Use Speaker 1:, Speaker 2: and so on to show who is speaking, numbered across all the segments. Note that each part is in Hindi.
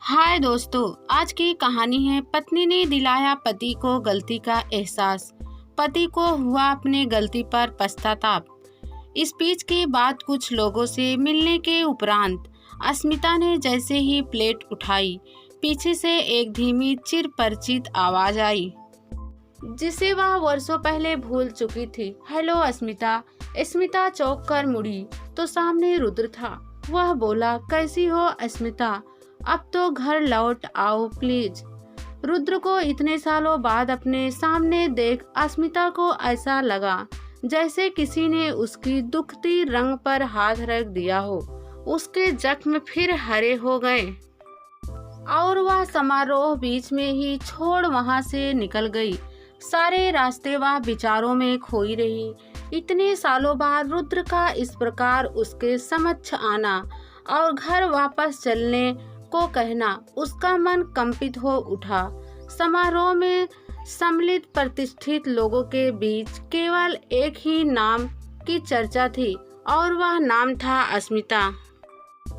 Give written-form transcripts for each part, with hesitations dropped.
Speaker 1: हाय दोस्तों, आज की कहानी है पत्नी ने दिलाया पति को गलती का एहसास। पति को हुआ अपने गलती पर पश्चाताप। इस स्पीच के बाद कुछ लोगों से मिलने के उपरांत अस्मिता ने जैसे ही प्लेट उठाई, पीछे से एक धीमी चिर परिचित आवाज आई जिसे वह वर्षों पहले भूल चुकी थी। हेलो अस्मिता। अस्मिता चौंक कर मुड़ी तो सामने रुद्र था। वह बोला, कैसी हो अस्मिता? अब तो घर लौट आओ प्लीज। रुद्र को इतने सालों बाद अपने सामने देख अस्मिता को ऐसा लगा जैसे किसी ने उसकी दुखती रंग पर हाथ रख दिया हो। उसके जख्म फिर हरे हो गए और वह समारोह बीच में ही छोड़ वहां से निकल गई। सारे रास्ते वह विचारों में खोई रही। इतने सालों बाद रुद्र का इस प्रकार उसके समक्ष आना और घर वापस चलने को कहना, उसका मन कंपित हो उठा। समारोह में सम्मिलित प्रतिष्ठित लोगों के बीच केवल एक ही नाम की चर्चा थी और वह नाम था अस्मिता,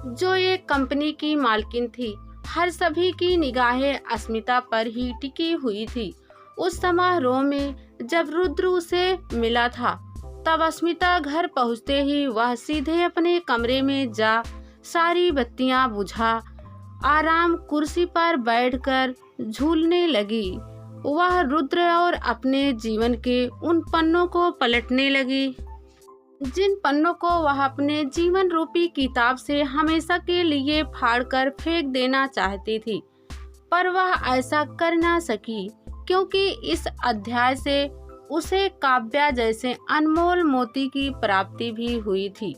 Speaker 1: जो एक कंपनी की मालकिन थी। हर सभी की निगाहें अस्मिता पर ही टिकी हुई थी। उस समारोह में जब रुद्र उसे मिला था, तब अस्मिता घर पहुंचते ही वह सीधे अपने कमरे में जा सारी बत्तियां बुझा आराम कुर्सी पर बैठकर झूलने लगी। वह रुद्र और अपने जीवन के उन पन्नों को पलटने लगी जिन पन्नों को वह अपने जीवन रूपी किताब से हमेशा के लिए फाड़कर फेंक देना चाहती थी, पर वह ऐसा कर ना सकी क्योंकि इस अध्याय से उसे काव्या जैसे अनमोल मोती की प्राप्ति भी हुई थी,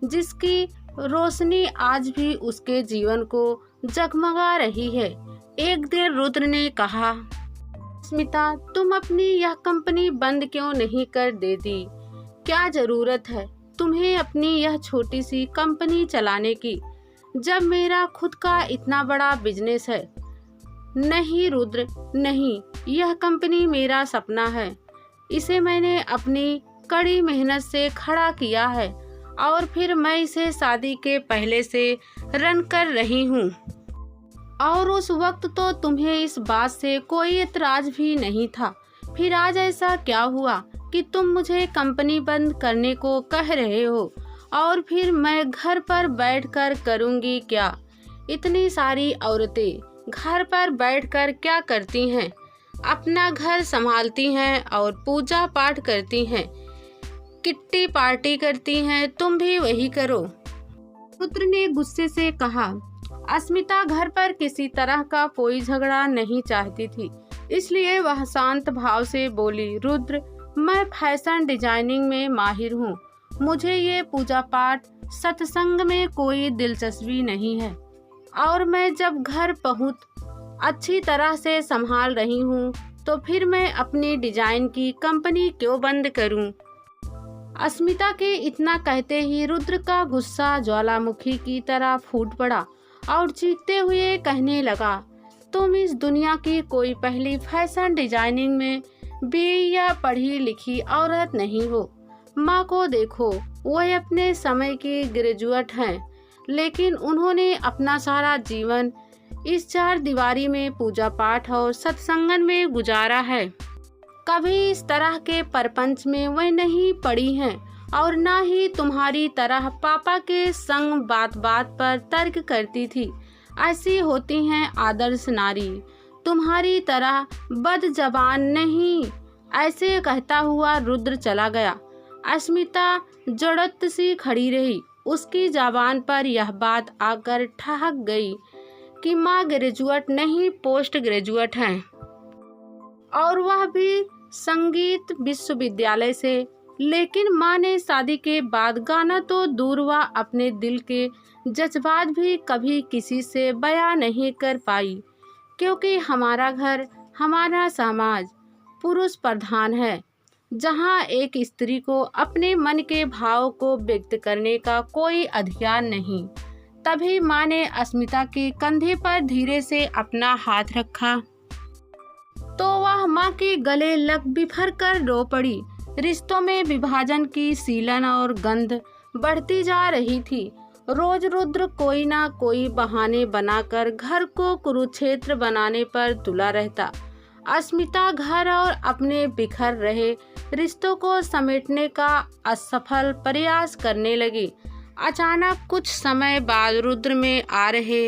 Speaker 1: जिसकी रोशनी आज भी उसके जीवन को जगमगा रही है। एक दिन रुद्र ने कहा, अस्मिता, तुम अपनी यह कंपनी बंद क्यों नहीं कर देती? क्या जरूरत है तुम्हें अपनी यह छोटी सी कंपनी चलाने की, जब मेरा खुद का इतना बड़ा बिजनेस है? नहीं रुद्र, नहीं, यह कंपनी मेरा सपना है। इसे मैंने अपनी कड़ी मेहनत से खड़ा किया है और फिर मैं इसे शादी के पहले से रन कर रही हूँ। और उस वक्त तो तुम्हें इस बात से कोई एतराज भी नहीं था। फिर आज ऐसा क्या हुआ कि तुम मुझे कंपनी बंद करने को कह रहे हो? और फिर मैं घर पर बैठकर करूँगी क्या? इतनी सारी औरतें घर पर बैठकर क्या करती हैं? अपना घर संभालती हैं और पूजा पाठ करती हैं, किट्टी पार्टी करती हैं। तुम भी वही करो। रुद्र ने गुस्से से कहा। अस्मिता घर पर किसी तरह का कोई झगड़ा नहीं चाहती थी, इसलिए वह शांत भाव से बोली, रुद्र, मैं फैशन डिजाइनिंग में माहिर हूँ। मुझे ये पूजा पाठ सत्संग में कोई दिलचस्पी नहीं है और मैं जब घर बहुत अच्छी तरह से संभाल रही हूँ तो फिर मैं अपनी डिजाइन की कंपनी क्यों बंद करूँ? अस्मिता के इतना कहते ही रुद्र का गुस्सा ज्वालामुखी की तरह फूट पड़ा और चीखते हुए कहने लगा, तुम इस दुनिया की कोई पहली फैशन डिजाइनिंग में बीए या पढ़ी लिखी औरत नहीं हो। माँ को देखो, वह अपने समय की ग्रेजुएट हैं, लेकिन उन्होंने अपना सारा जीवन इस चार दीवारी में पूजा पाठ और सत्संगन में गुजारा है। कभी इस तरह के परपंच में वह नहीं पड़ी हैं और ना ही तुम्हारी तरह पापा के संग बात बात पर तर्क करती थी। ऐसी होती हैं आदर्श नारी, तुम्हारी तरह बदजबान नहीं। ऐसे कहता हुआ रुद्र चला गया। अस्मिता जड़त सी खड़ी रही। उसकी जबान पर यह बात आकर ठहक गई कि माँ ग्रेजुएट नहीं, पोस्ट ग्रेजुएट हैं और वह भी संगीत विश्वविद्यालय से। लेकिन माँ ने शादी के बाद गाना तो दूर, वह अपने दिल के जज्बात भी कभी किसी से बयां नहीं कर पाई, क्योंकि हमारा घर, हमारा समाज पुरुष प्रधान है, जहाँ एक स्त्री को अपने मन के भाव को व्यक्त करने का कोई अधिकार नहीं। तभी माँ ने अस्मिता के कंधे पर धीरे से अपना हाथ रखा तो वह माँ के गले लग बिफर कर रो पड़ी। रिश्तों में विभाजन की सीलन और गंध बढ़ती जा रही थी रोज रुद्र कोई ना कोई बहाने बनाकर घर को कुरुक्षेत्र बनाने पर तुला रहता। अस्मिता घर और अपने बिखर रहे रिश्तों को समेटने का असफल प्रयास करने लगी। अचानक कुछ समय बाद रुद्र में आ रहे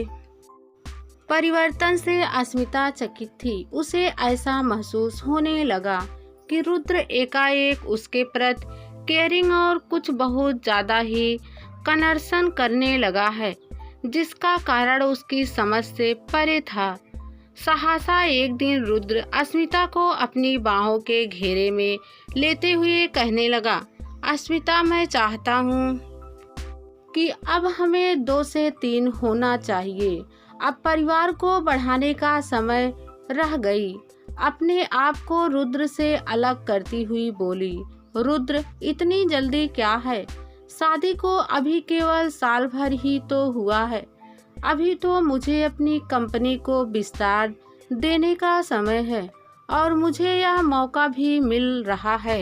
Speaker 1: परिवर्तन से अस्मिता चकित थी। उसे ऐसा महसूस होने लगा कि रुद्र एकाएक उसके प्रति केयरिंग और कुछ बहुत ज़्यादा ही कनर्सन करने लगा है, जिसका कारण उसकी समझ से परे था। सहसा एक दिन रुद्र अस्मिता को अपनी बाहों के घेरे में लेते हुए कहने लगा, अस्मिता, मैं चाहता हूँ कि अब हमें 2 से 3 होना चाहिए। अब परिवार को बढ़ाने का समय रह गई। अपने आप को रुद्र से अलग करती हुई बोली, रुद्र, इतनी जल्दी क्या है? शादी को अभी केवल साल भर ही तो हुआ है। अभी तो मुझे अपनी कंपनी को विस्तार देने का समय है और मुझे यह मौका भी मिल रहा है।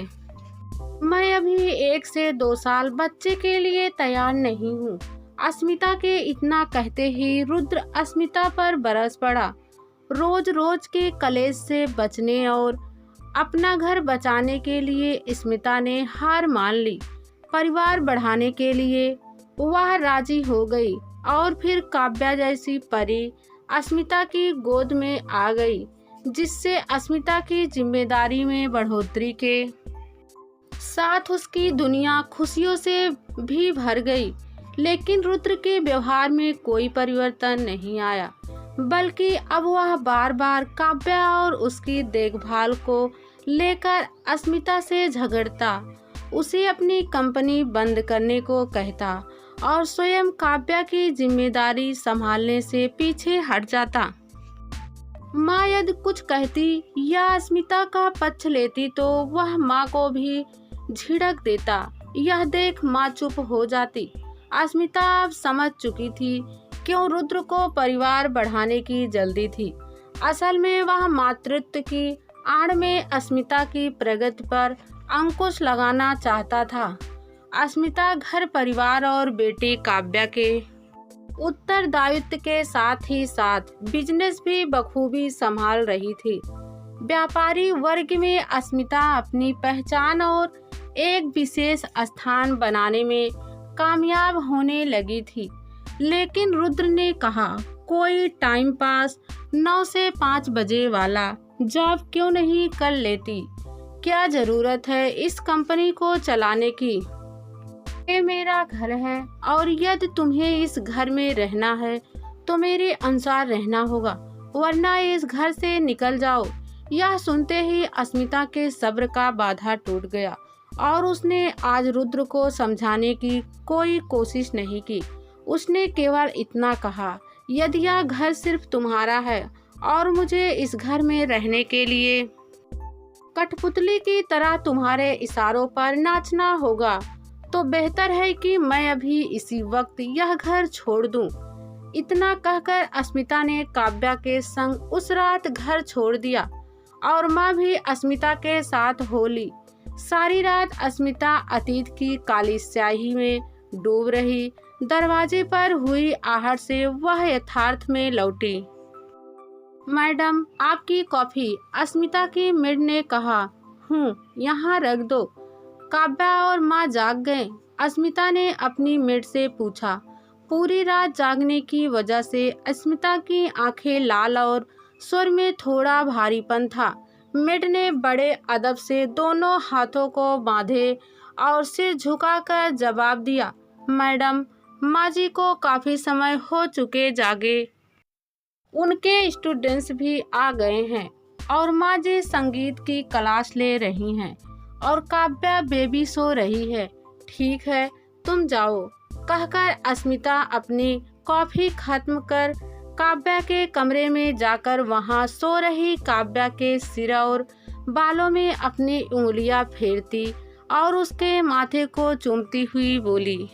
Speaker 1: मैं अभी 1 से 2 साल बच्चे के लिए तैयार नहीं हूँ। अस्मिता के इतना कहते ही रुद्र अस्मिता पर बरस पड़ा। रोज रोज के कलेश से बचने और अपना घर बचाने के लिए अस्मिता ने हार मान ली। परिवार बढ़ाने के लिए वह राजी हो गई और फिर काव्या जैसी परी अस्मिता की गोद में आ गई, जिससे अस्मिता की जिम्मेदारी में बढ़ोतरी के साथ उसकी दुनिया खुशियों से भी भर गई। लेकिन रुद्र के व्यवहार में कोई परिवर्तन नहीं आया, बल्कि अब वह बार बार काव्या और उसकी देखभाल को लेकर अस्मिता से झगड़ता, उसे अपनी कंपनी बंद करने को कहता और स्वयं काव्या की जिम्मेदारी संभालने से पीछे हट जाता। माँ यदि कुछ कहती या अस्मिता का पक्ष लेती तो वह माँ को भी झिड़क देता। यह देख माँ चुप हो जाती। अस्मिता अब समझ चुकी थी क्यों रुद्र को परिवार बढ़ाने की जल्दी थी। असल में वह मातृत्व की आड़ में अस्मिता की प्रगति पर अंकुश लगाना चाहता था। अस्मिता घर परिवार और बेटी काव्या के उत्तरदायित्व के साथ ही साथ बिजनेस भी बखूबी संभाल रही थी। व्यापारी वर्ग में अस्मिता अपनी पहचान और एक विशेष स्थान बनाने में कामयाब होने लगी थी। लेकिन रुद्र ने कहा, कोई टाइम पास 9 से 5 बजे वाला जॉब क्यों नहीं कर लेती? क्या जरूरत है इस कंपनी को चलाने की? ये मेरा घर है और यदि तुम्हें इस घर में रहना है तो मेरे अनुसार रहना होगा, वरना इस घर से निकल जाओ। यह सुनते ही अस्मिता के सब्र का बाधा टूट गया और उसने आज रुद्र को समझाने की कोई कोशिश नहीं की। उसने केवल इतना कहा, यदि यह घर सिर्फ तुम्हारा है और मुझे इस घर में रहने के लिए कठपुतली की तरह तुम्हारे इशारों पर नाचना होगा तो बेहतर है कि मैं अभी इसी वक्त यह घर छोड़ दूं। इतना कहकर अस्मिता ने काव्या के संग उस रात घर छोड़ दिया और माँ भी अस्मिता के साथ हो ली। सारी रात अस्मिता अतीत की काली स्याही में डूब रही। दरवाजे पर हुई आहट से वह यथार्थ में लौटी। मैडम, आपकी कॉफी, अस्मिता की मेड ने कहा। यहाँ रख दो। काव्या और माँ जाग गए। अस्मिता ने अपनी मेड से पूछा। पूरी रात जागने की वजह से अस्मिता की आंखें लाल और स्वर में थोड़ा भारीपन था। मेड ने बड़े अदब से दोनों हाथों को बांधे और सिर झुकाकर जवाब दिया, मैडम, माँ जी को काफी समय हो चुके जागे। उनके स्टूडेंट्स भी आ गए हैं और माँ जी संगीत की क्लास ले रही हैं और काव्या बेबी सो रही है। ठीक है, तुम जाओ, कहकर अस्मिता अपनी कॉफी खत्म कर काव्या के कमरे में जाकर वहां सो रही काव्या के सिर और बालों में अपनी उंगलियां फेरती और उसके माथे को चूमती हुई बोली,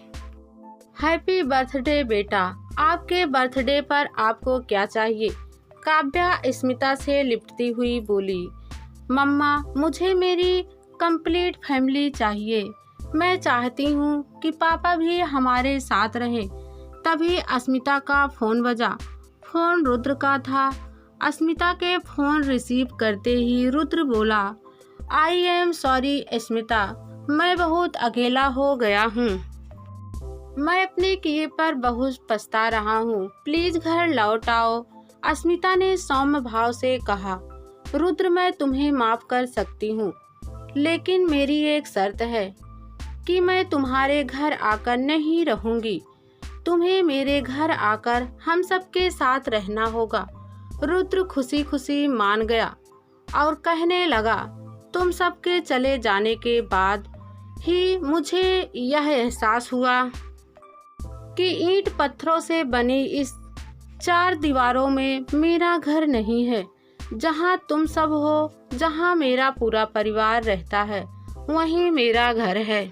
Speaker 1: हैप्पी बर्थडे बेटा, आपके बर्थडे पर आपको क्या चाहिए? काव्या अस्मिता से लिपटती हुई बोली, मम्मा, मुझे मेरी कंप्लीट फैमिली चाहिए। मैं चाहती हूँ कि पापा भी हमारे साथ रहें। तभी अस्मिता का फोन बजा। फोन रुद्र का था। अस्मिता के फोन रिसीव करते ही रुद्र बोला, आई एम सॉरी अस्मिता, मैं बहुत अकेला हो गया हूँ। मैं अपने किए पर बहुत पछता रहा हूँ, प्लीज घर लौट आओ। अस्मिता ने सौम्य भाव से कहा, रुद्र मैं तुम्हें माफ कर सकती हूँ, लेकिन मेरी एक शर्त है कि मैं तुम्हारे घर आकर नहीं रहूंगी। तुम्हें मेरे घर आकर हम सबके साथ रहना होगा। रुद्र खुशी खुशी मान गया और कहने लगा, तुम सबके चले जाने के बाद ही मुझे यह एहसास हुआ कि ईंट पत्थरों से बनी इस 4 दीवारों में मेरा घर नहीं है। जहाँ तुम सब हो, जहाँ मेरा पूरा परिवार रहता है, वहीं मेरा घर है।